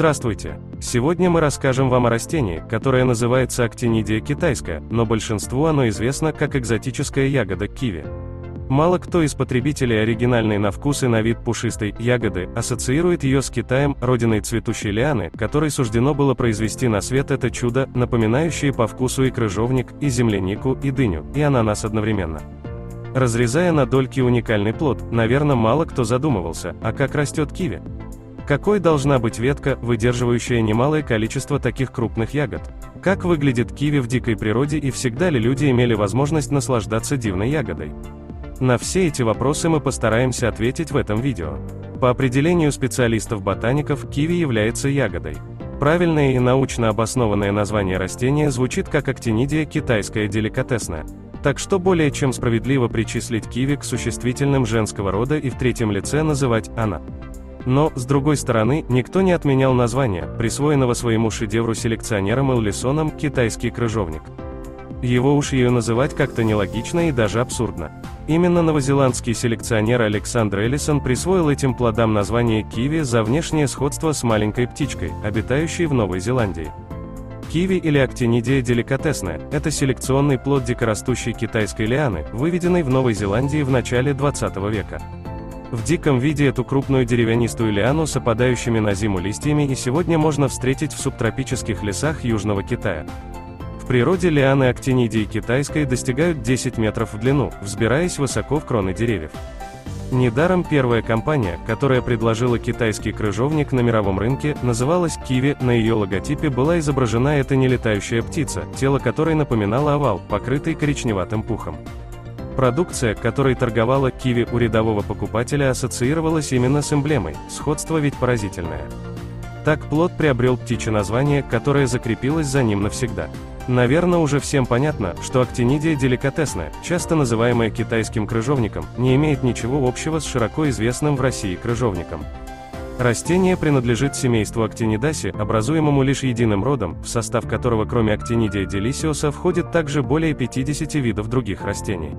Здравствуйте! Сегодня мы расскажем вам о растении, которое называется актинидия китайская, но большинству оно известно как экзотическая ягода киви. Мало кто из потребителей оригинальной на вкус и на вид пушистой ягоды ассоциирует ее с Китаем, родиной цветущей лианы, которой суждено было произвести на свет это чудо, напоминающее по вкусу и крыжовник, и землянику, и дыню, и ананас одновременно. Разрезая на дольки уникальный плод, наверное, мало кто задумывался, а как растет киви? Какой должна быть ветка, выдерживающая немалое количество таких крупных ягод? Как выглядит киви в дикой природе и всегда ли люди имели возможность наслаждаться дивной ягодой? На все эти вопросы мы постараемся ответить в этом видео. По определению специалистов-ботаников, киви является ягодой. Правильное и научно обоснованное название растения звучит как актинидия китайская деликатесная. Так что более чем справедливо причислить киви к существительным женского рода и в третьем лице называть «она». Но, с другой стороны, никто не отменял название, присвоенного своему шедевру-селекционером Эллисоном «китайский крыжовник». Его уж ее называть как-то нелогично и даже абсурдно. Именно новозеландский селекционер Александр Эллисон присвоил этим плодам название киви за внешнее сходство с маленькой птичкой, обитающей в Новой Зеландии. Киви или актинидия деликатесная – это селекционный плод дикорастущей китайской лианы, выведенный в Новой Зеландии в начале 20 века. В диком виде эту крупную деревянистую лиану с опадающими на зиму листьями и сегодня можно встретить в субтропических лесах Южного Китая. В природе лианы актинидии китайской достигают 10 метров в длину, взбираясь высоко в кроны деревьев. Недаром первая компания, которая предложила китайский крыжовник на мировом рынке, называлась «Киви», на ее логотипе была изображена эта нелетающая птица, тело которой напоминало овал, покрытый коричневатым пухом. Продукция, которой торговала киви у рядового покупателя, ассоциировалась именно с эмблемой, сходство ведь поразительное. Так плод приобрел птичье название, которое закрепилось за ним навсегда. Наверное, уже всем понятно, что актинидия деликатесная, часто называемая китайским крыжовником, не имеет ничего общего с широко известным в России крыжовником. Растение принадлежит семейству Actinidaceae, образуемому лишь единым родом, в состав которого кроме Actinidia deliciosa входит также более 50 видов других растений.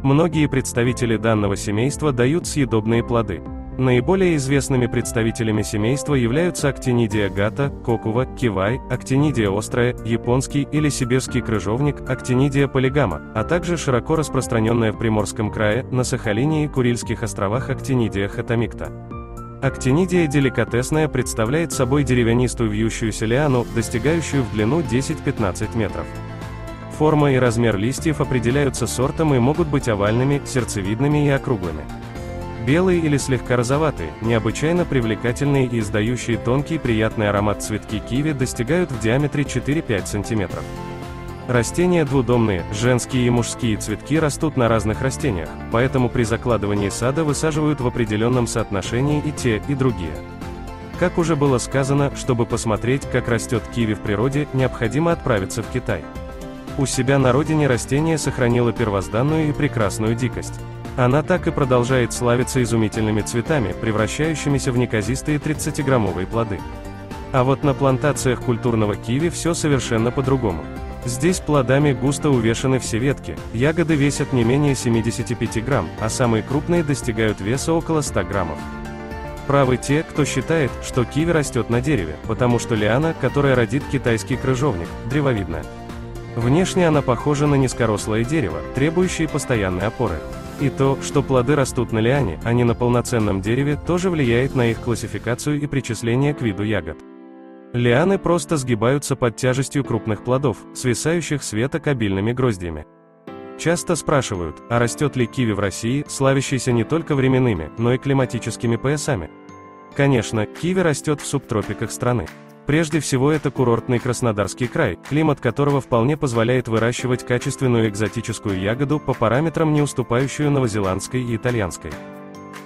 Многие представители данного семейства дают съедобные плоды. Наиболее известными представителями семейства являются Actinidia gata, кокува, кивай, Actinidia острая, японский или сибирский крыжовник, Actinidia polygama, а также широко распространенная в Приморском крае, на Сахалине и Курильских островах Actinidia hatomicta. Актинидия деликатесная представляет собой деревянистую вьющуюся лиану, достигающую в длину 10-15 метров. Форма и размер листьев определяются сортом и могут быть овальными, сердцевидными и округлыми. Белые или слегка розоватые, необычайно привлекательные и издающие тонкий приятный аромат цветки киви достигают в диаметре 4-5 см. Растения двудомные, женские и мужские цветки растут на разных растениях, поэтому при закладывании сада высаживают в определенном соотношении и те, и другие. Как уже было сказано, чтобы посмотреть, как растет киви в природе, необходимо отправиться в Китай. У себя на родине растение сохранило первозданную и прекрасную дикость. Она так и продолжает славиться изумительными цветами, превращающимися в неказистые 30-граммовые плоды. А вот на плантациях культурного киви все совершенно по-другому. Здесь плодами густо увешаны все ветки, ягоды весят не менее 75 грамм, а самые крупные достигают веса около 100 граммов. Правы те, кто считает, что киви растет на дереве, потому что лиана, которая родит китайский крыжовник, древовидная. Внешне она похожа на низкорослое дерево, требующее постоянной опоры. И то, что плоды растут на лиане, а не на полноценном дереве, тоже влияет на их классификацию и причисление к виду ягод. Лианы просто сгибаются под тяжестью крупных плодов, свисающих с веток обильными гроздьями. Часто спрашивают, а растет ли киви в России, славящейся не только временными, но и климатическими поясами? Конечно, киви растет в субтропиках страны. Прежде всего это курортный Краснодарский край, климат которого вполне позволяет выращивать качественную экзотическую ягоду по параметрам не уступающую новозеландской и итальянской.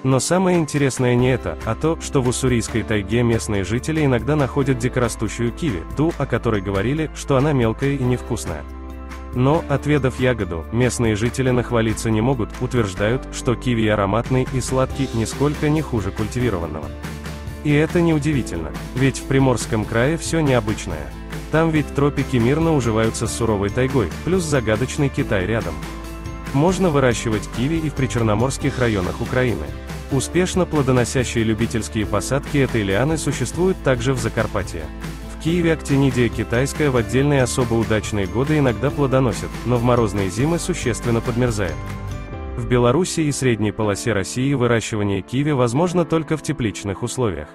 Но самое интересное не это, а то, что в уссурийской тайге местные жители иногда находят дикорастущую киви, ту, о которой говорили, что она мелкая и невкусная. Но, отведав ягоду, местные жители нахвалиться не могут, утверждают, что киви ароматный и сладкий, нисколько не хуже культивированного. И это неудивительно, ведь в Приморском крае все необычное. Там ведь тропики мирно уживаются с суровой тайгой, плюс загадочный Китай рядом. Можно выращивать киви и в причерноморских районах Украины. Успешно плодоносящие любительские посадки этой лианы существуют также в Закарпатье. В Киеве актинидия китайская в отдельные особо удачные годы иногда плодоносит, но в морозные зимы существенно подмерзает. В Беларуси и средней полосе России выращивание киви возможно только в тепличных условиях.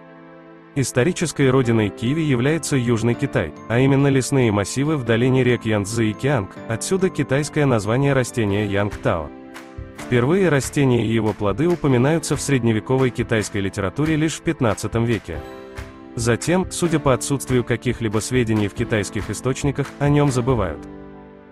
Исторической родиной киви является Южный Китай, а именно лесные массивы в долине рек Янцзы и Кианг, отсюда китайское название растения янгтао. Впервые растение и его плоды упоминаются в средневековой китайской литературе лишь в XV веке. Затем, судя по отсутствию каких-либо сведений в китайских источниках, о нем забывают.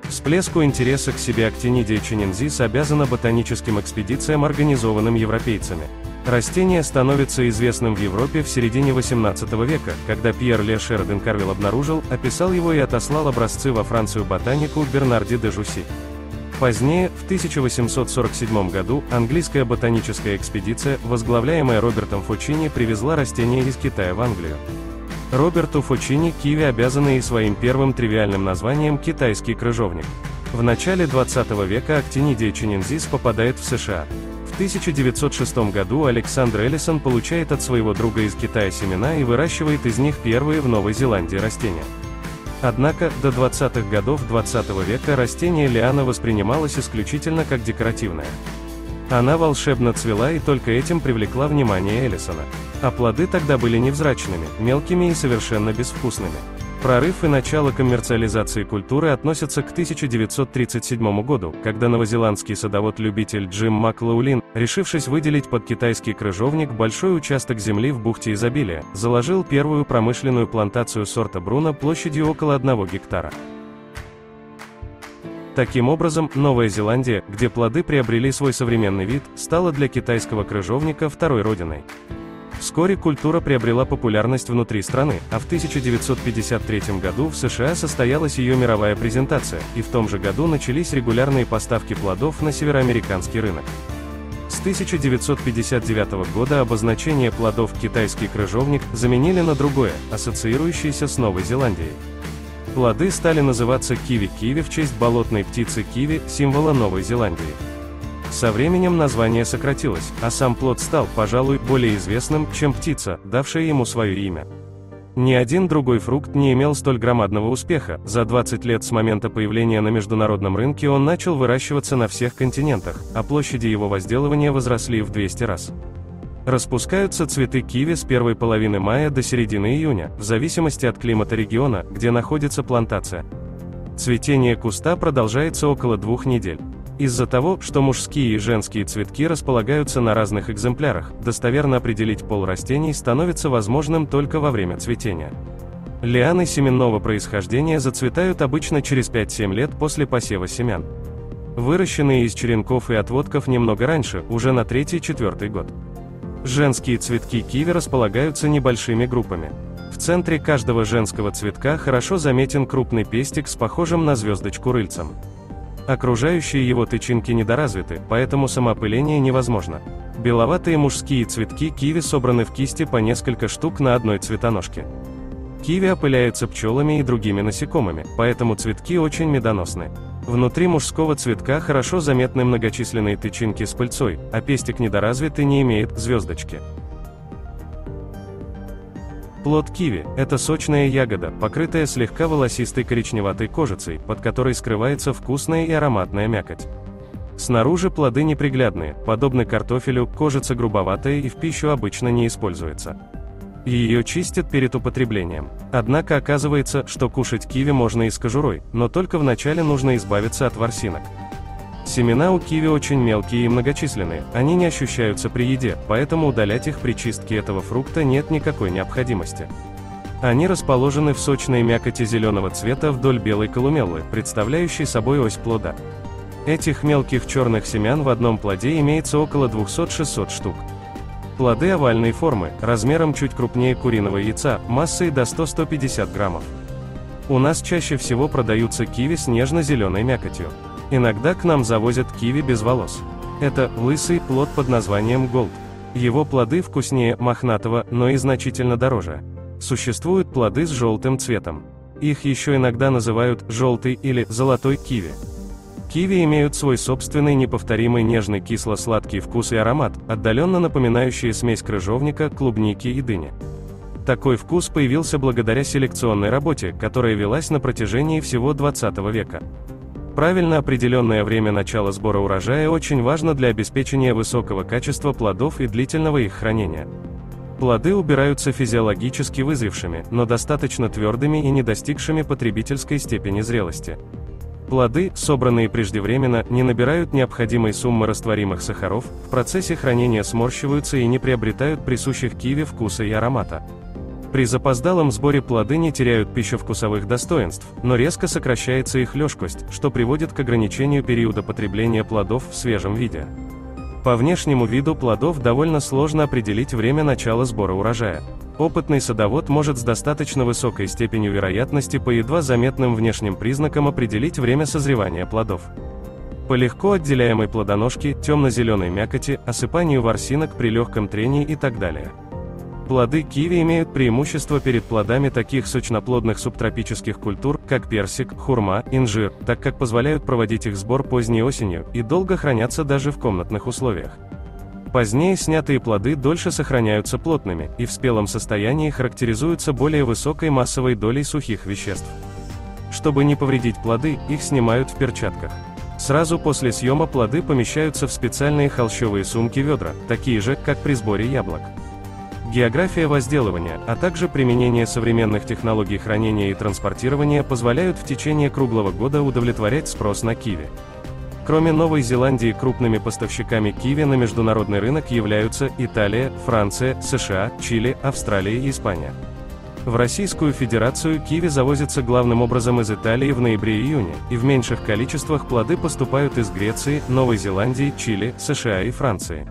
Всплеску интереса к себе актинидия чинензис обязана ботаническим экспедициям, организованным европейцами. Растение становится известным в Европе в середине XVIII века, когда Пьер Ле Шерден Карвилл обнаружил, описал его и отослал образцы во Францию ботанику Бернарди де Жуси. Позднее, в 1847 году, английская ботаническая экспедиция, возглавляемая Робертом Фочини, привезла растение из Китая в Англию. Роберту Фочини киви обязаны и своим первым тривиальным названием «китайский крыжовник». В начале 20 века актинидия чинензис попадает в США. В 1906 году Александр Эллисон получает от своего друга из Китая семена и выращивает из них первые в Новой Зеландии растения. Однако, до 20-х годов 20 века растение лиана воспринималось исключительно как декоративное. Она волшебно цвела и только этим привлекла внимание Эллисона. А плоды тогда были невзрачными, мелкими и совершенно безвкусными. Прорыв и начало коммерциализации культуры относятся к 1937 году, когда новозеландский садовод-любитель Джим Маклаулин, решившись выделить под китайский крыжовник большой участок земли в бухте Изобилия, заложил первую промышленную плантацию сорта Бруно площадью около 1 гектара. Таким образом, Новая Зеландия, где плоды приобрели свой современный вид, стала для китайского крыжовника второй родиной. Вскоре культура приобрела популярность внутри страны, а в 1953 году в США состоялась ее мировая презентация, и в том же году начались регулярные поставки плодов на североамериканский рынок. С 1959 года обозначение плодов «китайский крыжовник» заменили на другое, ассоциирующееся с Новой Зеландией. Плоды стали называться киви-киви в честь болотной птицы киви, символа Новой Зеландии. Со временем название сократилось, а сам плод стал, пожалуй, более известным, чем птица, давшая ему свое имя. Ни один другой фрукт не имел столь громадного успеха. За 20 лет с момента появления на международном рынке он начал выращиваться на всех континентах, а площади его возделывания возросли в 200 раз. Распускаются цветы киви с первой половины мая до середины июня, в зависимости от климата региона, где находится плантация. Цветение куста продолжается около 2 недель. Из-за того, что мужские и женские цветки располагаются на разных экземплярах, достоверно определить пол растений становится возможным только во время цветения. Лианы семенного происхождения зацветают обычно через 5-7 лет после посева семян. Выращенные из черенков и отводков немного раньше, уже на 3-4 год. Женские цветки киви располагаются небольшими группами. В центре каждого женского цветка хорошо заметен крупный пестик с похожим на звездочку рыльцем. Окружающие его тычинки недоразвиты, поэтому самоопыление невозможно. Беловатые мужские цветки киви собраны в кисти по несколько штук на одной цветоножке. Киви опыляется пчелами и другими насекомыми, поэтому цветки очень медоносны. Внутри мужского цветка хорошо заметны многочисленные тычинки с пыльцой, а пестик недоразвит и не имеет звездочки. Плод киви – это сочная ягода, покрытая слегка волосистой коричневатой кожицей, под которой скрывается вкусная и ароматная мякоть. Снаружи плоды неприглядные, подобно картофелю, кожица грубоватая и в пищу обычно не используется. Ее чистят перед употреблением. Однако оказывается, что кушать киви можно и с кожурой, но только вначале нужно избавиться от ворсинок. Семена у киви очень мелкие и многочисленные, они не ощущаются при еде, поэтому удалять их при чистке этого фрукта нет никакой необходимости. Они расположены в сочной мякоти зеленого цвета вдоль белой колумеллы, представляющей собой ось плода. Этих мелких черных семян в одном плоде имеется около 200-600 штук. Плоды овальной формы, размером чуть крупнее куриного яйца, массой до 100-150 граммов. У нас чаще всего продаются киви с нежно-зеленой мякотью. Иногда к нам завозят киви без волос. Это лысый плод под названием голд. Его плоды вкуснее мохнатого, но и значительно дороже. Существуют плоды с желтым цветом. Их еще иногда называют желтый или золотой киви. Киви имеют свой собственный неповторимый нежный кисло-сладкий вкус и аромат, отдаленно напоминающие смесь крыжовника, клубники и дыни. Такой вкус появился благодаря селекционной работе, которая велась на протяжении всего 20 века. Правильно определенное время начала сбора урожая очень важно для обеспечения высокого качества плодов и длительного их хранения. Плоды убираются физиологически вызревшими, но достаточно твердыми и не достигшими потребительской степени зрелости. Плоды, собранные преждевременно, не набирают необходимой суммы растворимых сахаров, в процессе хранения сморщиваются и не приобретают присущих киви вкуса и аромата. При запоздалом сборе плоды не теряют пищевкусовых достоинств, но резко сокращается их лёжкость, что приводит к ограничению периода потребления плодов в свежем виде. По внешнему виду плодов довольно сложно определить время начала сбора урожая. Опытный садовод может с достаточно высокой степенью вероятности по едва заметным внешним признакам определить время созревания плодов. По легко отделяемой плодоножке, темно-зеленой мякоти, осыпанию ворсинок при легком трении и так далее. Плоды киви имеют преимущество перед плодами таких сочноплодных субтропических культур, как персик, хурма, инжир, так как позволяют проводить их сбор поздней осенью и долго хранятся даже в комнатных условиях. Позднее снятые плоды дольше сохраняются плотными, и в спелом состоянии характеризуются более высокой массовой долей сухих веществ. Чтобы не повредить плоды, их снимают в перчатках. Сразу после съема плоды помещаются в специальные холщовые сумки-ведра, такие же, как при сборе яблок. География возделывания, а также применение современных технологий хранения и транспортирования позволяют в течение круглого года удовлетворять спрос на киви. Кроме Новой Зеландии, крупными поставщиками киви на международный рынок являются Италия, Франция, США, Чили, Австралия и Испания. В Российскую Федерацию киви завозятся главным образом из Италии в ноябре-июне, и в меньших количествах плоды поступают из Греции, Новой Зеландии, Чили, США и Франции.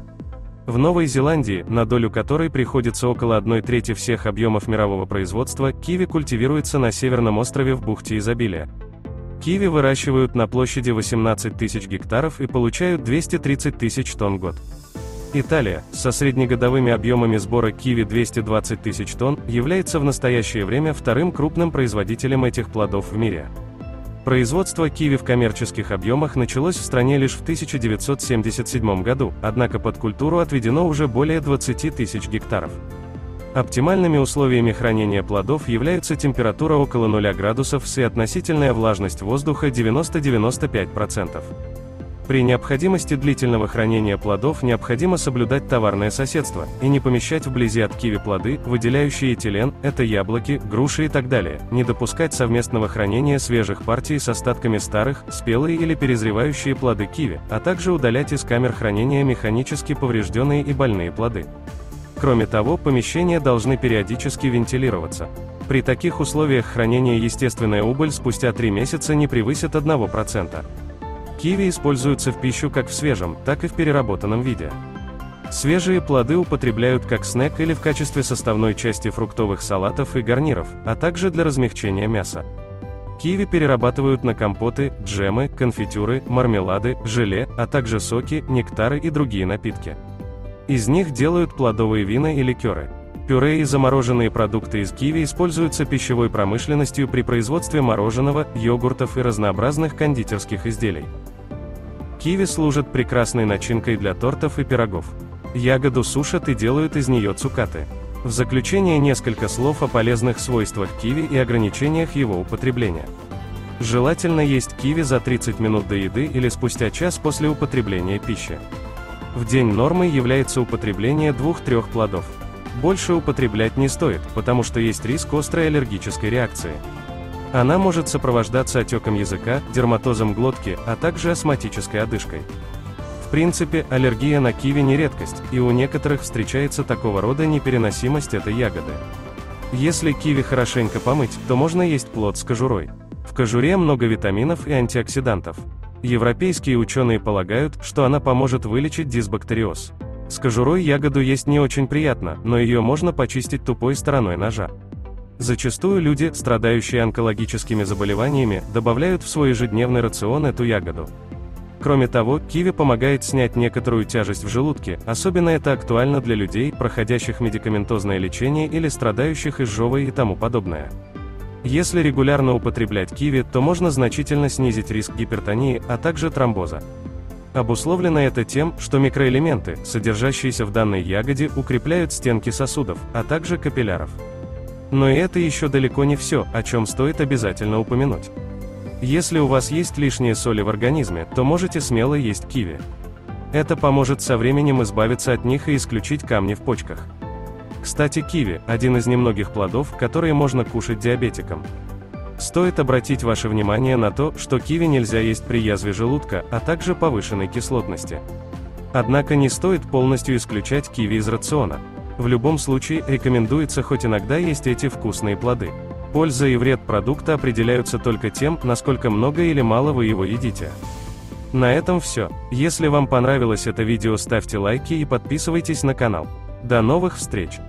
В Новой Зеландии, на долю которой приходится около 1/3 всех объемов мирового производства, киви культивируется на северном острове в бухте Изобилия. Киви выращивают на площади 18 тысяч гектаров и получают 230 тысяч тонн в год. Италия, со среднегодовыми объемами сбора киви 220 тысяч тонн, является в настоящее время вторым крупным производителем этих плодов в мире. Производство киви в коммерческих объемах началось в стране лишь в 1977 году, однако под культуру отведено уже более 20 тысяч гектаров. Оптимальными условиями хранения плодов являются температура около 0 градусов и относительная влажность воздуха 90-95%. При необходимости длительного хранения плодов необходимо соблюдать товарное соседство, и не помещать вблизи от киви плоды, выделяющие этилен, это яблоки, груши и так далее, не допускать совместного хранения свежих партий с остатками старых, спелые или перезревающие плоды киви, а также удалять из камер хранения механически поврежденные и больные плоды. Кроме того, помещения должны периодически вентилироваться. При таких условиях хранения естественная убыль спустя 3 месяца не превысит 1%. Киви используются в пищу как в свежем, так и в переработанном виде. Свежие плоды употребляют как снэк или в качестве составной части фруктовых салатов и гарниров, а также для размягчения мяса. Киви перерабатывают на компоты, джемы, конфитюры, мармелады, желе, а также соки, нектары и другие напитки. Из них делают плодовые вина и ликеры. Пюре и замороженные продукты из киви используются пищевой промышленностью при производстве мороженого, йогуртов и разнообразных кондитерских изделий. Киви служат прекрасной начинкой для тортов и пирогов. Ягоду сушат и делают из нее цукаты. В заключение несколько слов о полезных свойствах киви и ограничениях его употребления. Желательно есть киви за 30 минут до еды или спустя час после употребления пищи. В день нормой является употребление 2-3 плодов. Больше употреблять не стоит, потому что есть риск острой аллергической реакции. Она может сопровождаться отеком языка, дерматозом глотки, а также астматической одышкой. В принципе, аллергия на киви не редкость, и у некоторых встречается такого рода непереносимость этой ягоды. Если киви хорошенько помыть, то можно есть плод с кожурой. В кожуре много витаминов и антиоксидантов. Европейские ученые полагают, что она поможет вылечить дисбактериоз. С кожурой ягоду есть не очень приятно, но ее можно почистить тупой стороной ножа. Зачастую люди, страдающие онкологическими заболеваниями, добавляют в свой ежедневный рацион эту ягоду. Кроме того, киви помогает снять некоторую тяжесть в желудке, особенно это актуально для людей, проходящих медикаментозное лечение или страдающих изжогой и тому подобное. Если регулярно употреблять киви, то можно значительно снизить риск гипертонии, а также тромбоза. Обусловлено это тем, что микроэлементы, содержащиеся в данной ягоде, укрепляют стенки сосудов, а также капилляров. Но и это еще далеко не все, о чем стоит обязательно упомянуть. Если у вас есть лишние соли в организме, то можете смело есть киви. Это поможет со временем избавиться от них и исключить камни в почках. Кстати, киви – один из немногих плодов, которые можно кушать диабетикам. Стоит обратить ваше внимание на то, что киви нельзя есть при язве желудка, а также повышенной кислотности. Однако не стоит полностью исключать киви из рациона. В любом случае, рекомендуется хоть иногда есть эти вкусные плоды. Польза и вред продукта определяются только тем, насколько много или мало вы его едите. На этом все. Если вам понравилось это видео, ставьте лайки и подписывайтесь на канал. До новых встреч!